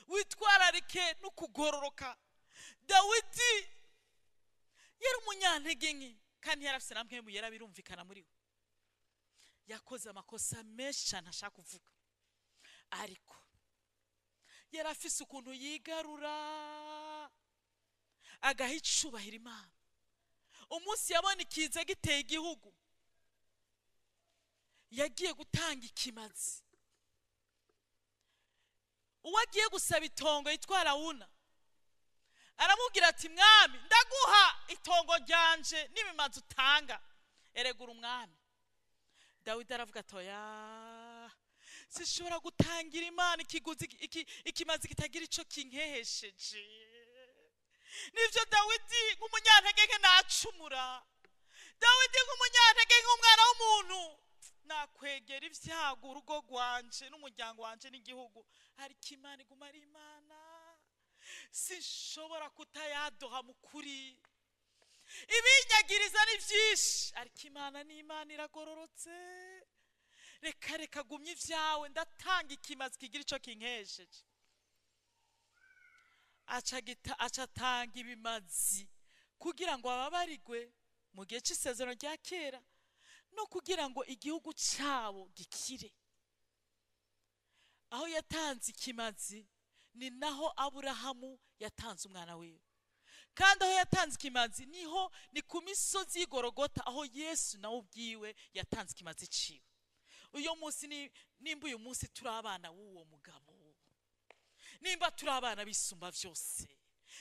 witwararike no kugororoka. Dawidi yari umunyantege nke, kandi yarafise namwe mu yera birumvikana muri we. Yakoze amakosa menshi cyane ashaka kuvuga, ariko yarafise ukuntu yigarura agaha icubahiro Imana. Umunsi yabona ikiza giteye igihugu, yagiye gutanga ikimazi. Uwo agiye gusaba itongo yitwa Arawuna, aramubwira ati mwami ndaguha itongo ryanje byanje n'ibimazi utanga eregura umwami. Dawidi aravuga atoya sishobora gutangira Imana ikiguzi ikimazi kitagira ico kinkehesheje. Nivyo Dawidi nk'umunyantege nacumura. Dawidi nk'umunyantege nk'umwana w'umuntu nakwegera ivyago urugo rwanje n'umuryango wanje n'igihugu, ariko Imana iguma ari Imana. Sinshobora kutayadoha mukuri. Ibinyagiriza ni vyinshi, ariko Imana ni Imana iragororotse. Reka gumya ivyawe, ndatanga ikimazi kigira ico kinkesheje. Acatanga ibimazi kugira ngo ababarigwe mu gihe c'isezerano rya kera, no kugira ngo igihugu cabo gikire. Aho yatanze ikimazi ni naho Aburahamu yatanze umwana wiwe, kandi aho yatanze ikimazi niho ni ku misozi y'Igorogota, aho Yesu nawe ubwiwe yatanze ikimazi ciwe. Uyo munsi nimba uyu munsi turi abana w'uwo mugabo, nimba turi abana bisumba vyose,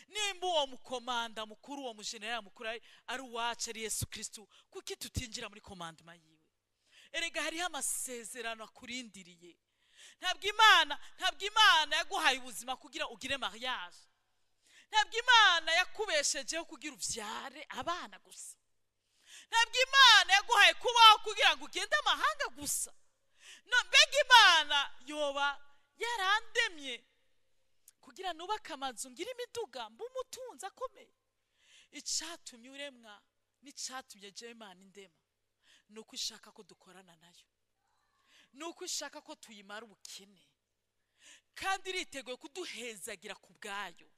nimba uwo mukomanda mukuru, uwo mujenerali mukuru ari uwacu, ari Yesu Kristo, kuki tutinjira muri komandoma yiwe? Erega hariho amasezerano akurindiriye. Ntabwo Imana yaguhaye ubuzima kugira ugire mariage. Ntabwo Imana yakubeshejeho kugira uvyare abana gusa. Ntabwo Imana yaguhaye kubaho kugira ngo ugende amahanga gusa. No, mbega Imana yoba yarandemye kugira nubake amazu, ngira imiduga, mbe umutunzi akomeye. Icatumye uremwa n'icatumye je Imana indema, nuko ishaka ko dukorana nayo, nuko ishaka ko tuyimara ubukene, kandi iriteguye kuduhezagira ku bwayo.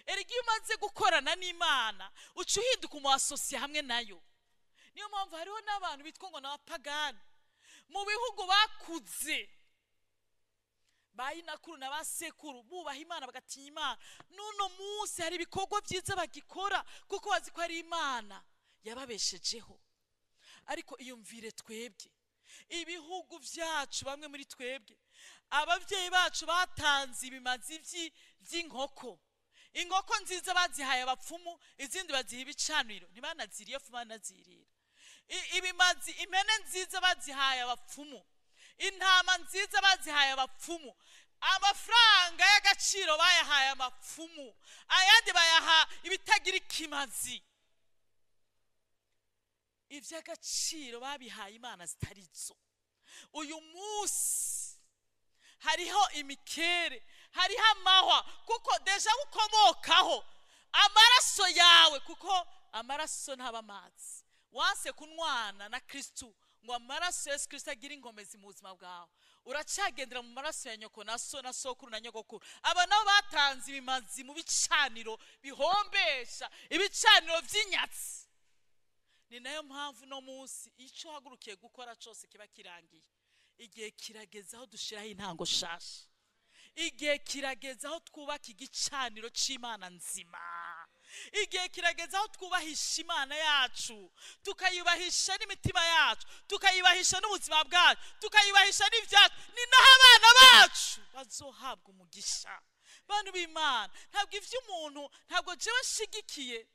Erega iyo umaze gukorana n'Imana uca uhinduka umu associé hamwe nayo. Niyo mpamvu hariho n'abantu bitwa ngo n'abapagani mu bihugu bakuze, bayinakuru na basekuru bubaha Imana bagatinya Imana. Nuno munsi hari ibikorwa byiza bagikora kuko bazi ko ari Imana yababeshejeho. Ariko iyumvire twebwe, ibihugu vyacu, bamwe muri twebwe abavyeyi bacu batanze ibimazi vy'inkoko. Inkoko nziza bazihaye abapfumu, izindi baziha ibicaniro, ntibanaziriye fu banazirira. Ibimazi, impene nziza bazihaye abapfumu, intama nziza bazihaye abapfumu, amafaranga y'agaciro bayahaye abapfumu, ayandi bayaha ibitagira ikimazi. Ivy'agaciro babihaye Imana zitarizo. Uyu munsi hariho imikere, hariho amahwa, kuko deja ukomokaho amaraso yawe, kuko amaraso ntaba amazi. Wanse kunwana na Kristo ngo amaraso Yesu Kristo agira ingomezi mu buzima bwawe, uracagendera mu maraso ya nyoko na so na sokuru na nyogokuru. Aba nabo batanze ibimazi mu bicaniro bihombesha, ibicaniro vy'inyatsi. Ni nayo mpamvu no munsi ico hagurukiye gukora cyose kiba kirangiye. Igihe kirageza aho dushiraho intango shasha. Igihe kirageza aho twubaka igicaniro c'Imana nzima. Igihe kirageza aho twubahisha Imana yacu, tukayubahisha n'imitima yacu, tukayubahisha n'ubuzima bwacu, tukayubahisha n'ivyacu. Ni naho abana bacu bazohabwa umugisha. Bantu b'Imana, ntabwo ivy'umuntu, ntabwo jewe nshigikiye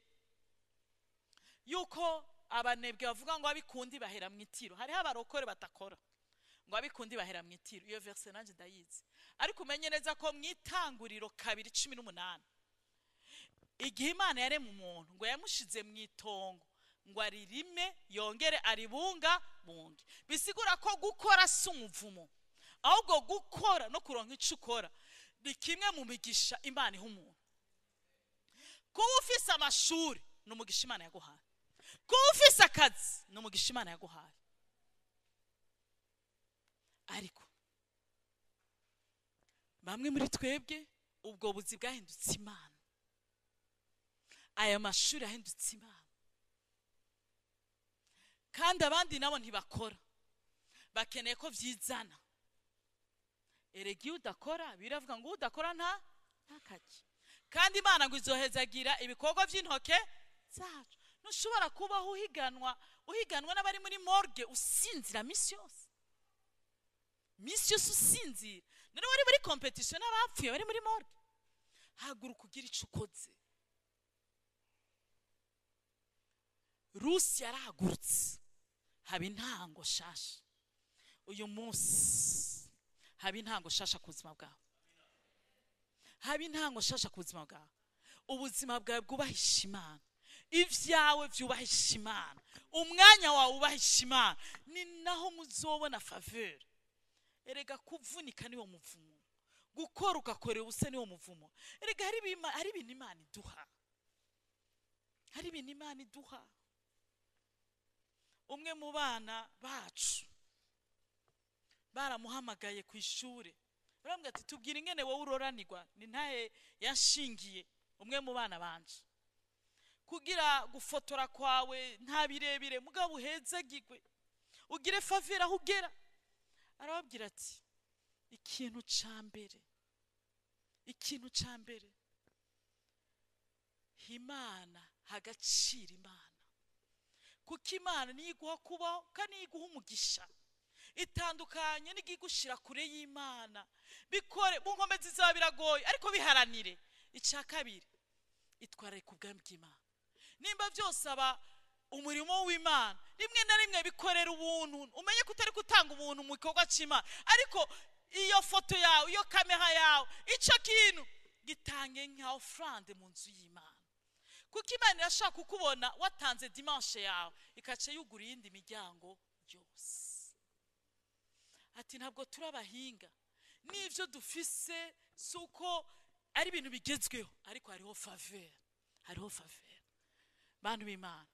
yuko abanebwe bavuga ngo abikundi bahera mu itiro. Hariho abarokore batakora ngo abikundi bahera mu itiro. Iyo verse nanje ndayizi, ariko umenye neza ko mwitanguriro 2:18 igihe Imana yaremye umuntu ngo yamushize mu itongo ngo aririme yongere aribunga bunge. Bisigura ko gukora si umuvumo, ahubwo gukora no kuronka ico ukora ni kimwe mu migisha Imana iha umuntu. Kuba ufise amashuri ni umugisha Imana yaguhaye, kuba ufise akazi ni umugisha Imana yaguhaye. Ariko bamwe muri twebwe ubwo buzi bwahindutse Imana, aya mashuri ahindutse Imana, kandi abandi nabo ntibakora, bakeneye ko vyizana. Erega iyo udakora biravuga ngo udakora ntakajya, kandi Imana ngo izohezagira ibikorwa vy'intoke zacu. Ntushobora kubaho uhiganwa n'abari muri morgue usinzira misi yose usinzira. None wari muri competition n'abapfuye bari muri morgue. Haguruka ugira ico ukoze. rusi yarahagurutse haba intango shasha. Uyu munsi haba intango shasha ku buzima bwawe, haba intango shasha ku buzima bwawe. Ubuzima bwawe bwubahisha Imana, ivyawe vyubahisha Imana, umwanya wawe ubahisha Imana, ni naho muzobona faveur. Erega kuvunika niwo muvumo, gukora ugakorera ubusa niwo muvumo. Erega hari ibintu Imana iduha, hari ibintu Imana iduha. Umwe mu bana bacu baramuhamagaye ku ishure, baramubwira ati tubwire ingene wowe uroranirwa. Ni ntahe yanshingiye umwe mu bana banje, kugira gufotora kwawe nta birebire mugabo uhezagirwe ugire faveur aho ugera. Arababwira ati ikintu ca mbere Imana, hagacira Imana, kuko Imana niyo iguha kubaho kandi iguha umugisha. Itandukanye n'igigushira kure y'Imana. Bikore mu nkomezi zawe biragoye ariko biharanire. Icya kabiri, itware ku bwami bw'Imana. Nimba byose aba umurimo w'Imana, rimwe na rimwe bikorera ubuntu. Umenye ko utari gutanga ubuntu mu gikorwa cy'Imana, ariko iyo foto yawe, iyo kamera yawe, icyo kintu gitange nka offrande mu nzu y'Imana, kuko Imana irashaka kukubona watanze dimanche yawe, ikace yugura iyindi miryango yose. Ati ntabwo turabahinga, n'ivyo dufise suko ari ibintu bigezweho, ariko hariho faveur, hariho faveur. Bantu b'Imana,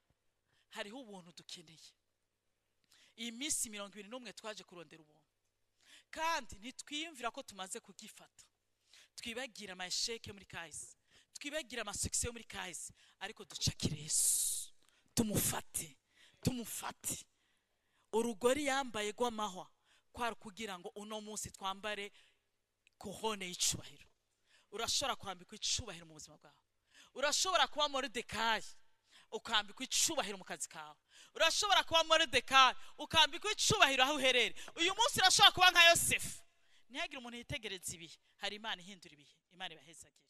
hariho ubuntu dukeneye. Iyi minsi 21 twaje kurondera ubuntu, kandi nitwiyumvira ko tumaze kugifata. Twibagira amasheke muri kahise, twibagira amasuccess muri kahise, ariko ducakire Yesu, tumufate. Urugori yambaye gw'amahwa kwari kugira ngo uno munsi twambare kohone y'icubahiro. Urashobora kwambikwa icubahiro mu buzima bwawe. Urashobora kuba Moridekayi ukambikwa icubahiro mu kazi kawe. Urashobora kuba Moridekayi ukambikwa icubahiro aho uherere. Uyu munsi urashobora kuba nka Yosefu. Ntihagire umuntu yitegereza ibihe, hari Imana ihindura ibihe. Imana ibahezagire.